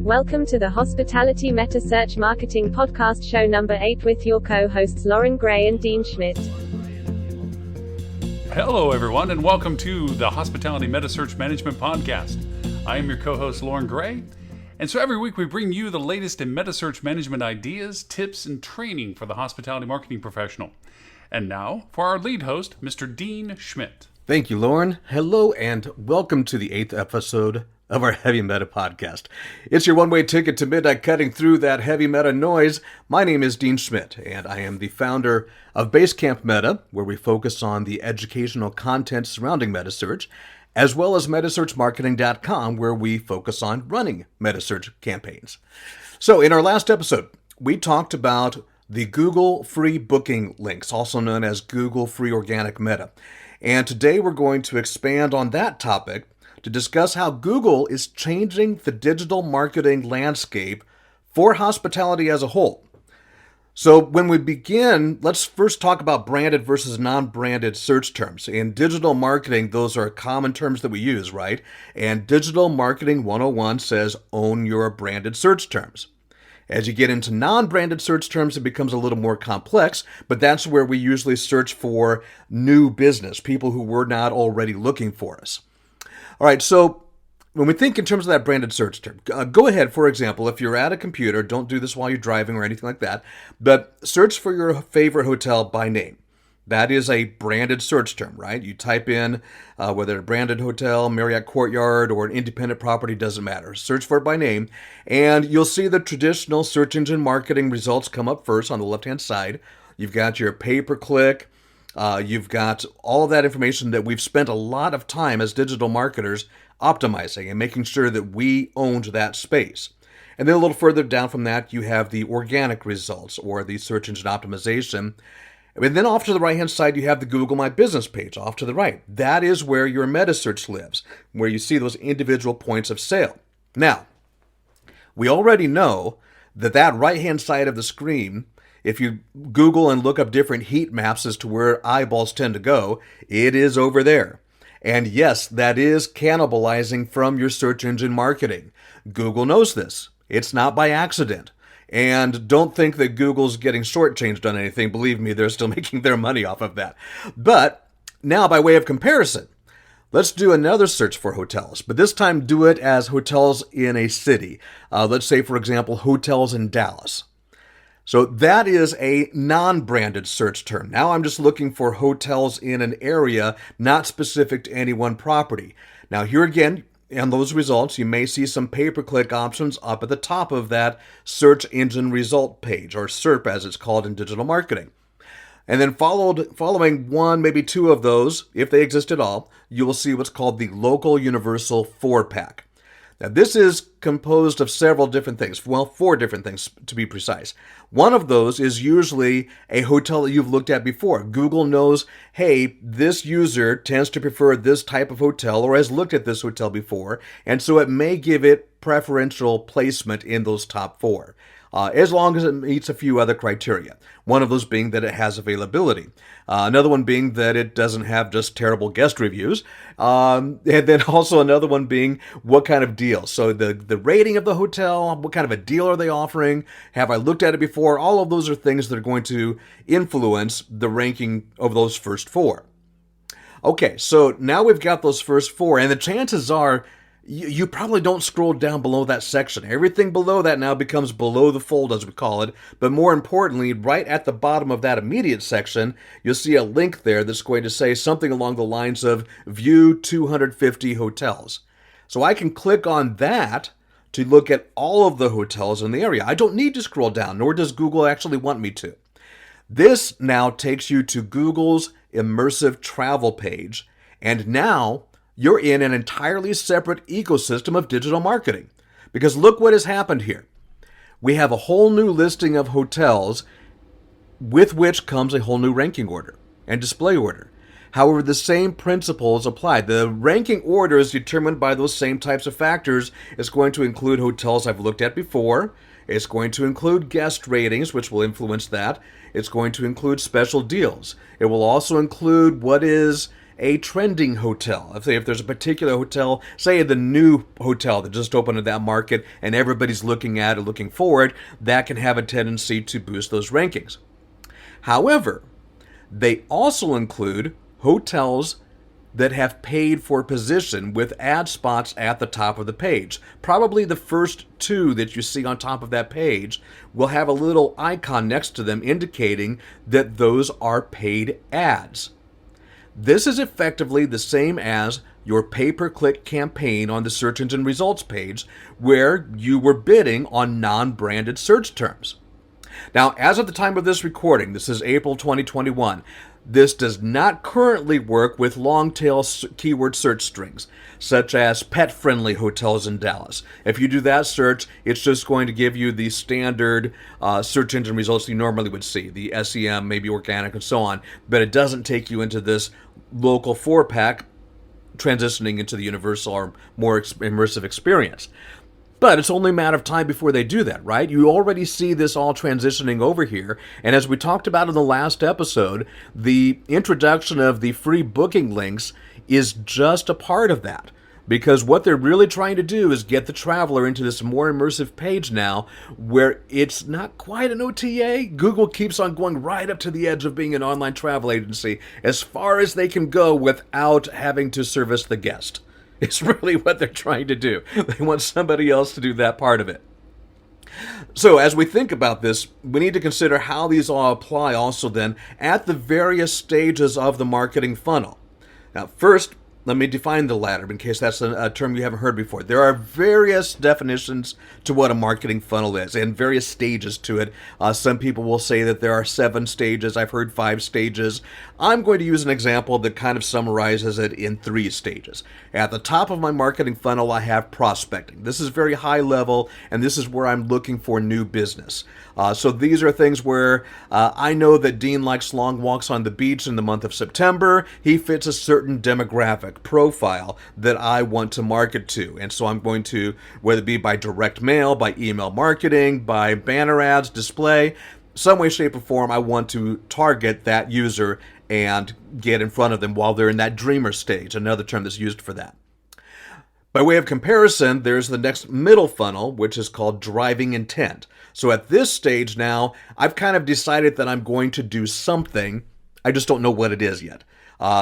Welcome to the Hospitality Metasearch Marketing Podcast Show number 8 with your co-hosts Lauren Gray and Dean Schmidt. Hello everyone and welcome to the Hospitality Metasearch Management Podcast. I am your co-host Lauren Gray, and so every week we bring you the latest in Metasearch management ideas, tips, and training for the hospitality marketing professional. And now for our lead host, Mr. Dean Schmidt. Thank you, Lauren. Hello and welcome to the 8th episode of our Heavy Meta podcast. It's your one-way ticket to midnight cutting through that heavy meta noise. My name is Dean Schmidt, and I am the founder of Basecamp Meta, where we focus on the educational content surrounding Metasearch, as well as MetaSearchMarketing.com, where we focus on running Metasearch campaigns. So in our last episode, we talked about the Google free booking links, also known as Google free organic meta. And today we're going to expand on that topic to discuss how Google is changing the digital marketing landscape for hospitality as a whole. So when we begin, let's first talk about branded versus non-branded search terms. In digital marketing, those are common terms that we use, right? And Digital Marketing 101 says own your branded search terms. As you get into non-branded search terms, it becomes a little more complex, but that's where we usually search for new business, people who were not already looking for us. All right, so when we think in terms of that branded search term, go ahead, for example, if you're at a computer, don't do this while you're driving or anything like that, but search for your favorite hotel by name. That is a branded search term, right? You type in whether a branded hotel, Marriott Courtyard, or an independent property, doesn't matter. Search for it by name, and you'll see the traditional search engine marketing results come up first on the left-hand side. You've got your pay-per-click. You've got all that information that we've spent a lot of time as digital marketers optimizing and making sure that we owned that space. And then a little further down from that, you have the organic results or the search engine optimization. And then off to the right-hand side, you have the Google My Business page off to the right. That is where your Metasearch lives, where you see those individual points of sale. Now, we already know that right-hand side of the screen, if you Google and look up different heat maps as to where eyeballs tend to go, it is over there. And yes, that is cannibalizing from your search engine marketing. Google knows this. It's not by accident. And don't think that Google's getting shortchanged on anything. Believe me, they're still making their money off of that. But now, by way of comparison, let's do another search for hotels. But this time, do it as hotels in a city. Let's say, for example, hotels in Dallas. So that is a non-branded search term. Now I'm just looking for hotels in an area not specific to any one property. Now here again, in those results, you may see some pay-per-click options up at the top of that search engine result page, or SERP as it's called in digital marketing. And then following one, maybe two of those, if they exist at all, you will see what's called the local universal 4-pack. Now, this is composed of several different things. Well, 4 different things to be precise. One of those is usually a hotel that you've looked at before. Google knows, hey, this user tends to prefer this type of hotel or has looked at this hotel before, and so it may give it preferential placement in those top 4. As long as it meets a few other criteria. One of those being that it has availability. Another one being that it doesn't have just terrible guest reviews. And then also another one being what kind of deal. So the rating of the hotel, what kind of a deal are they offering? Have I looked at it before? All of those are things that are going to influence the ranking of those first 4. Okay, so now we've got those first 4, and the chances are you probably don't scroll down below that section. Everything below that now becomes below the fold, as we call it. But more importantly, right at the bottom of that immediate section, you'll see a link there that's going to say something along the lines of View 250 Hotels. So I can click on that to look at all of the hotels in the area. I don't need to scroll down, nor does Google actually want me to. This now takes you to Google's immersive travel page, and now you're in an entirely separate ecosystem of digital marketing. Because look what has happened here. We have a whole new listing of hotels with which comes a whole new ranking order and display order. However, the same principles apply. The ranking order is determined by those same types of factors. It's going to include hotels I've looked at before. It's going to include guest ratings, which will influence that. It's going to include special deals. It will also include what is a trending hotel. If there's a particular hotel, say the new hotel that just opened in that market and everybody's looking at it, looking forward, that can have a tendency to boost those rankings. However, they also include hotels that have paid for position with ad spots at the top of the page. Probably the first two that you see on top of that page will have a little icon next to them indicating that those are paid ads. This is effectively the same as your pay-per-click campaign on the search engine results page where you were bidding on non-branded search terms. Now, as of the time of this recording, this is April 2021, this does not currently work with long-tail keyword search strings, such as pet-friendly hotels in Dallas. If you do that search, it's just going to give you the standard search engine results you normally would see, the SEM, maybe organic, and so on, but it doesn't take you into this local four-pack transitioning into the universal or more immersive experience. But it's only a matter of time before they do that, right? You already see this all transitioning over here. And as we talked about in the last episode, the introduction of the free booking links is just a part of that. Because what they're really trying to do is get the traveler into this more immersive page now where it's not quite an OTA. Google keeps on going right up to the edge of being an online travel agency as far as they can go without having to service the guest. It's really what they're trying to do. They want somebody else to do that part of it. So as we think about this, we need to consider how these all apply also then at the various stages of the marketing funnel. Now, first, let me define the latter in case that's a term you haven't heard before. There are various definitions to what a marketing funnel is and various stages to it. Some people will say that there are 7 stages. I've heard 5 stages. I'm going to use an example that kind of summarizes it in 3 stages. At the top of my marketing funnel, I have prospecting. This is very high level, and this is where I'm looking for new business. So these are things where I know that Dean likes long walks on the beach in the month of September. He fits a certain demographic profile that I want to market to. And so I'm going to, whether it be by direct mail, by email marketing, by banner ads, display, some way, shape, or form, I want to target that user and get in front of them while they're in that dreamer stage, another term that's used for that. By way of comparison, there's the next middle funnel, which is called driving intent. So at this stage now, I've kind of decided that I'm going to do something. I just don't know what it is yet.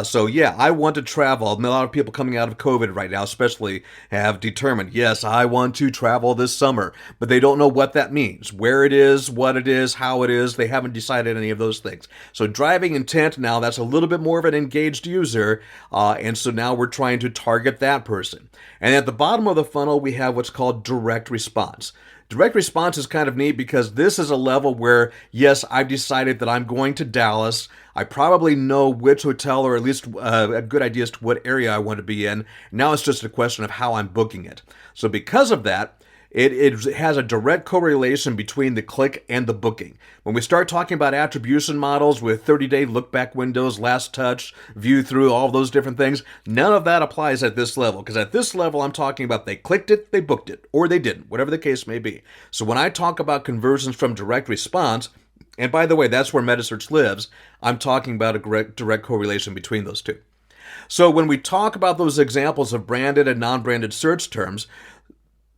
So yeah, I want to travel. A lot of people coming out of COVID right now especially have determined, yes, I want to travel this summer, but they don't know what that means, where it is, what it is, how it is. They haven't decided any of those things. So driving intent now, that's a little bit more of an engaged user, and so now we're trying to target that person. And at the bottom of the funnel, we have what's called direct response. Direct response is kind of neat because this is a level where, yes, I've decided that I'm going to Dallas. I probably know which hotel or at least a good idea as to what area I want to be in. Now it's just a question of how I'm booking it. So because of that, it has a direct correlation between the click and the booking. When we start talking about attribution models with 30-day look-back windows, last touch, view through, all those different things, none of that applies at this level. Because at this level, I'm talking about they clicked it, they booked it, or they didn't, whatever the case may be. So when I talk about conversions from direct response, and by the way, that's where Metasearch lives, I'm talking about a direct correlation between those two. So when we talk about those examples of branded and non-branded search terms,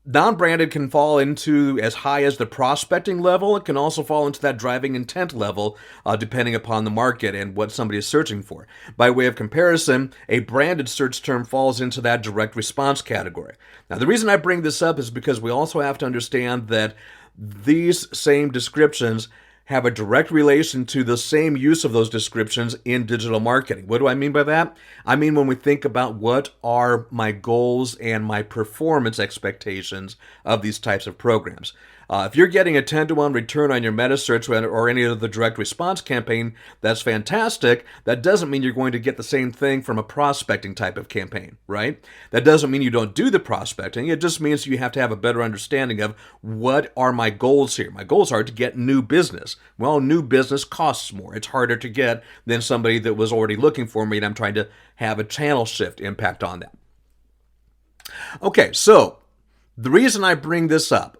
non-branded can fall into as high as the prospecting level. It can also fall into that driving intent level, depending upon the market and what somebody is searching for. By way of comparison, a branded search term falls into that direct response category. Now, the reason I bring this up is because we also have to understand that these same descriptions have a direct relation to the same use of those descriptions in digital marketing. What do I mean by that? I mean when we think about what are my goals and my performance expectations of these types of programs. If you're getting a 10-to-1 return on your Metasearch or any of the direct response campaign, that's fantastic. That doesn't mean you're going to get the same thing from a prospecting type of campaign, right? That doesn't mean you don't do the prospecting. It just means you have to have a better understanding of what are my goals here. My goals are to get new business. Well, new business costs more. It's harder to get than somebody that was already looking for me, and I'm trying to have a channel shift impact on that. Okay, so the reason I bring this up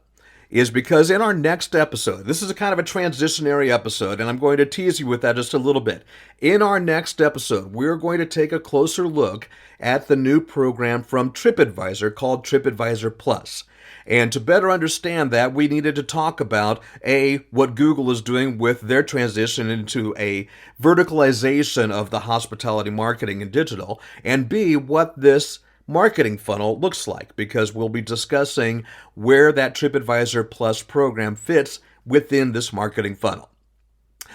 is because in our next episode, this is a kind of a transitionary episode, and I'm going to tease you with that just a little bit. In our next episode, we're going to take a closer look at the new program from TripAdvisor called TripAdvisor Plus. And to better understand that, we needed to talk about, A, what Google is doing with their transition into a verticalization of the hospitality marketing and digital, and B, what this marketing funnel looks like, because we'll be discussing where that TripAdvisor Plus program fits within this marketing funnel.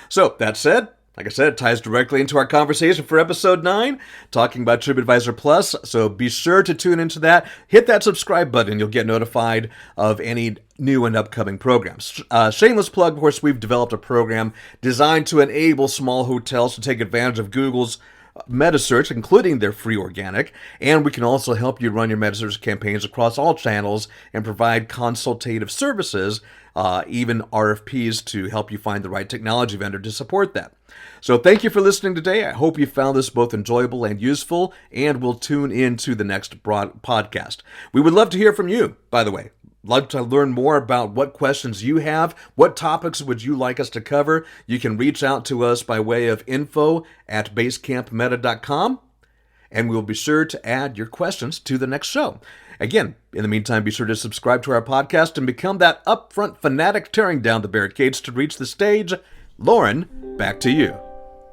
So, that said, like I said, it ties directly into our conversation for episode 9, talking about TripAdvisor Plus, so be sure to tune into that. Hit that subscribe button, you'll get notified of any new and upcoming programs. Shameless plug, of course, we've developed a program designed to enable small hotels to take advantage of Google's Metasearch, including their free organic, and we can also help you run your Metasearch campaigns across all channels and provide consultative services, even RFPs, to help you find the right technology vendor to support that. So thank you for listening today. I hope you found this both enjoyable and useful, and we'll tune in to the next podcast. We would love to hear from you, by the way. Love to learn more about what questions you have. What topics would you like us to cover? You can reach out to us by way of info@basecampmeta.com, and we'll be sure to add your questions to the next show. Again, in the meantime, be sure to subscribe to our podcast and become that upfront fanatic tearing down the barricades to reach the stage. Lauren, back to you.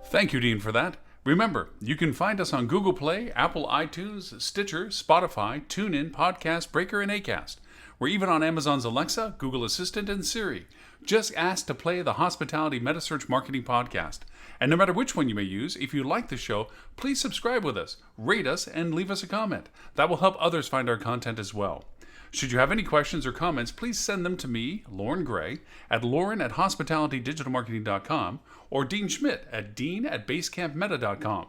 Thank you, Dean, for that. Remember, you can find us on Google Play, Apple iTunes, Stitcher, Spotify, TuneIn, Podcast Breaker, and Acast. We're even on Amazon's Alexa, Google Assistant, and Siri. Just ask to play the Hospitality Metasearch Marketing Podcast. And no matter which one you may use, if you like the show, please subscribe with us, rate us, and leave us a comment. That will help others find our content as well. Should you have any questions or comments, please send them to me, Lauren Gray, at lauren@hospitalitydigitalmarketing.com, or Dean Schmidt at dean@basecampmeta.com.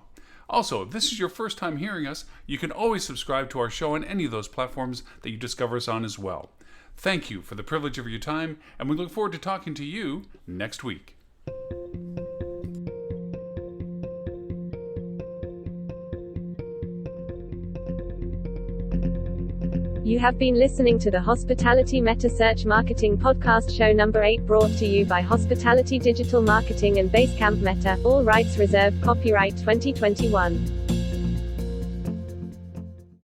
Also, if this is your first time hearing us, you can always subscribe to our show on any of those platforms that you discover us on as well. Thank you for the privilege of your time, and we look forward to talking to you next week. You have been listening to the Hospitality Metasearch Marketing Podcast, show number 8, brought to you by Hospitality Digital Marketing and Basecamp Meta. All rights reserved. Copyright 2021.